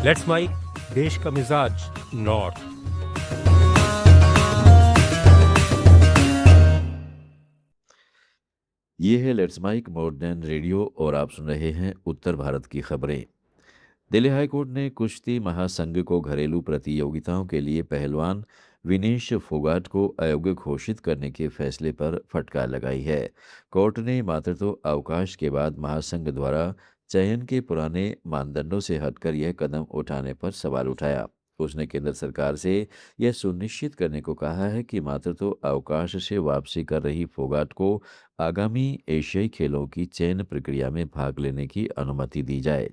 Let's mic, देश का मिजाज, नॉर्थ। ये है लेट्स माइक मॉडर्न रेडियो और आप सुन रहे हैं उत्तर भारत की खबरें। दिल्ली हाई कोर्ट ने कुश्ती महासंघ को घरेलू प्रतियोगिताओं के लिए पहलवान विनेश फोगाट को अयोग्य घोषित करने के फैसले पर फटकार लगाई है। कोर्ट ने मातृत्व अवकाश के बाद महासंघ द्वारा चयन के पुराने मानदंडों से हटकर यह कदम उठाने पर सवाल उठाया। उसने केंद्र सरकार से यह सुनिश्चित करने को कहा है कि मातृत्व अवकाश से वापसी कर रही फोगाट को आगामी एशियाई खेलों की चयन प्रक्रिया में भाग लेने की अनुमति दी जाए।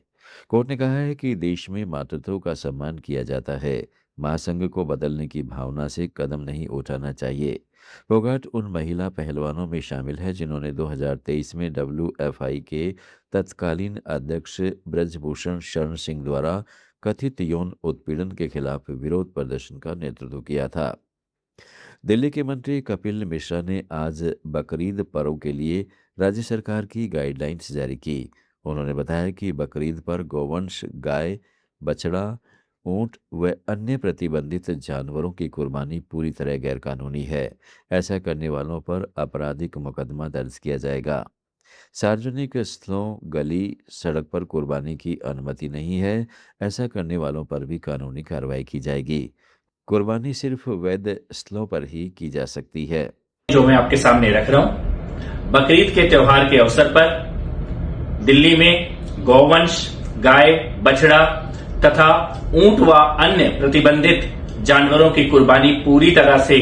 कोर्ट ने कहा है कि देश में मातृत्व का सम्मान किया जाता है, महासंघ को बदलने की भावना से कदम नहीं उठाना चाहिए। फोगाट उन महिला पहलवानों में शामिल है जिन्होंने 2023 में WFI के तत्कालीन अध्यक्ष ब्रजभूषण शरण सिंह द्वारा कथित यौन उत्पीड़न के खिलाफ विरोध प्रदर्शन का नेतृत्व किया था। दिल्ली के मंत्री कपिल मिश्रा ने आज बकरीद पर्व के लिए राज्य सरकार की गाइडलाइंस जारी की। उन्होंने बताया कि बकरीद पर गोवंश, गाय, बछड़ा, ऊंट व अन्य प्रतिबंधित जानवरों की कुर्बानी पूरी तरह गैरकानूनी है। ऐसा करने वालों पर आपराधिक मुकदमा दर्ज किया जाएगा। सार्वजनिक स्थलों, गली, सड़क पर कुर्बानी की अनुमति नहीं है। ऐसा करने वालों पर भी कानूनी कार्रवाई की जाएगी। कुर्बानी सिर्फ वैध स्थलों पर ही की जा सकती है। जो मैं आपके सामने रख रहा हूं, बकरीद के त्योहार के अवसर पर दिल्ली में गौवंश, गाय, बछड़ा तथा ऊंट व अन्य प्रतिबंधित जानवरों की कुर्बानी पूरी तरह से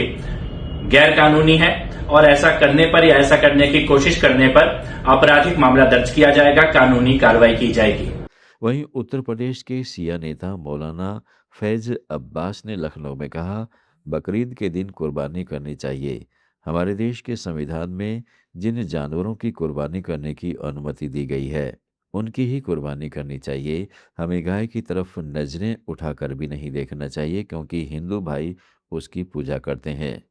गैरकानूनी है और ऐसा करने पर या ऐसा करने की कोशिश करने पर आपराधिक मामला दर्ज किया जाएगा, कानूनी कार्रवाई की जाएगी। वहीं उत्तर प्रदेश के सिया नेता मौलाना फैज अब्बास ने लखनऊ में कहा, बकरीद के दिन कुर्बानी करनी चाहिए। हमारे देश के संविधान में जिन जानवरों की कुर्बानी करने की अनुमति दी गई है उनकी ही कुर्बानी करनी चाहिए। हमें गाय की तरफ नजरें उठाकर भी नहीं देखना चाहिए क्योंकि हिंदू भाई उसकी पूजा करते हैं।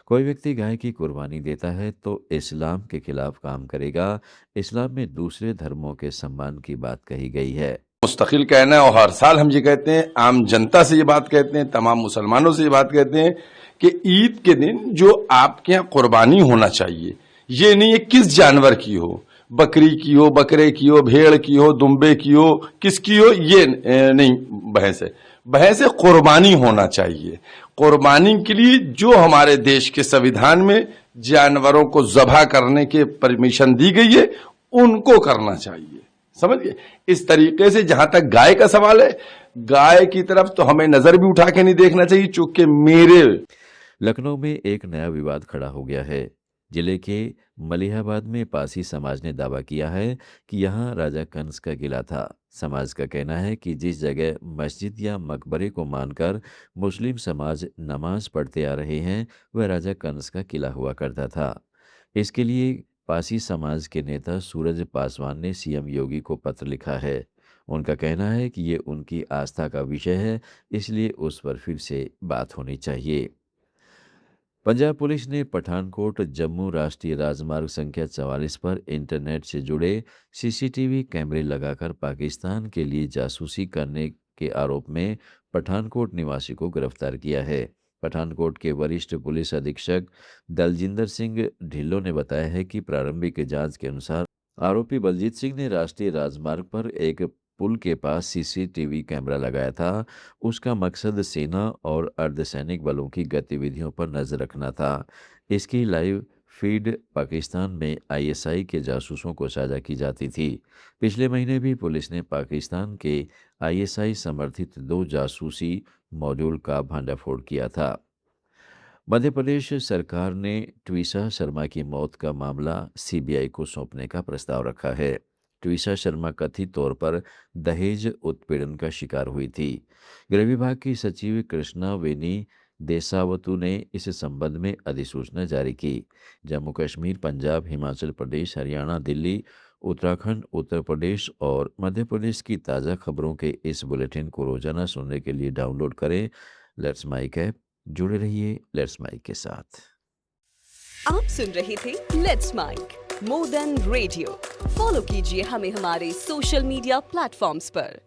कोई व्यक्ति गाय की कुर्बानी देता है तो इस्लाम के खिलाफ काम करेगा। इस्लाम में दूसरे धर्मों के सम्मान की बात कही गई है। मुस्तकिल कहना है और हर साल हम ये कहते हैं, आम जनता से ये बात कहते हैं, तमाम मुसलमानों से ये बात कहते हैं कि ईद के दिन जो आपके यहाँ कुर्बानी होना चाहिए, ये नहीं है किस जानवर की हो, बकरी की हो, बकरे की हो, भेड़ की हो, दुम्बे की हो, किसकी हो, ये नहीं बहस है। बहस है कुर्बानी होना चाहिए। कुर्बानी के लिए जो हमारे देश के संविधान में जानवरों को ज़बह करने के परमिशन दी गई है उनको करना चाहिए। समझिए, इस तरीके से जहां तक गाय का सवाल है, गाय की तरफ तो हमें नजर भी उठा के नहीं देखना चाहिए। चूंकि मेरे लखनऊ में एक नया विवाद खड़ा हो गया है। जिले के मलिहाबाद में पासी समाज ने दावा किया है कि यहाँ राजा कंस का किला था। समाज का कहना है कि जिस जगह मस्जिद या मकबरे को मानकर मुस्लिम समाज नमाज पढ़ते आ रहे हैं वह राजा कंस का किला हुआ करता था। इसके लिए पासी समाज के नेता सूरज पासवान ने सीएम योगी को पत्र लिखा है। उनका कहना है कि ये उनकी आस्था का विषय है, इसलिए उस पर फिर से बात होनी चाहिए। पंजाब पुलिस ने पठानकोट जम्मू राष्ट्रीय राजमार्ग संख्या 44 पर इंटरनेट से जुड़े सीसीटीवी कैमरे लगाकर पाकिस्तान के लिए जासूसी करने के आरोप में पठानकोट निवासी को गिरफ्तार किया है। पठानकोट के वरिष्ठ पुलिस अधीक्षक दलजिंदर सिंह ढिल्लों ने बताया है कि प्रारंभिक जांच के अनुसार आरोपी बलजीत सिंह ने राष्ट्रीय राजमार्ग पर एक पुल के पास सीसीटीवी कैमरा लगाया था। उसका मकसद सेना और अर्धसैनिक बलों की गतिविधियों पर नजर रखना था। इसकी लाइव फीड पाकिस्तान में आईएसआई के जासूसों को साझा की जाती थी। पिछले महीने भी पुलिस ने पाकिस्तान के आईएसआई समर्थित 2 जासूसी मॉड्यूल का भंडाफोड़ किया था। मध्य प्रदेश सरकार ने ट्विसा शर्मा की मौत का मामला सीबीआई को सौंपने का प्रस्ताव रखा है। ट्विसा शर्मा कथित तौर पर दहेज उत्पीड़न का शिकार हुई थी। गृह विभाग की सचिव कृष्णा वेनी देसावतु ने इस संबंध में अधिसूचना जारी की। जम्मू कश्मीर, पंजाब, हिमाचल प्रदेश, हरियाणा, दिल्ली, उत्तराखंड, उत्तर प्रदेश और मध्य प्रदेश की ताज़ा खबरों के इस बुलेटिन को रोजाना सुनने के लिए डाउनलोड करें लेट्स माइक ऐप। जुड़े रहिए लेट्स माइक के साथ। आप सुन रहे थे let's mic more than radio. Follow कीजिए हमें हमारे सोशल मीडिया प्लेटफॉर्म्स पर।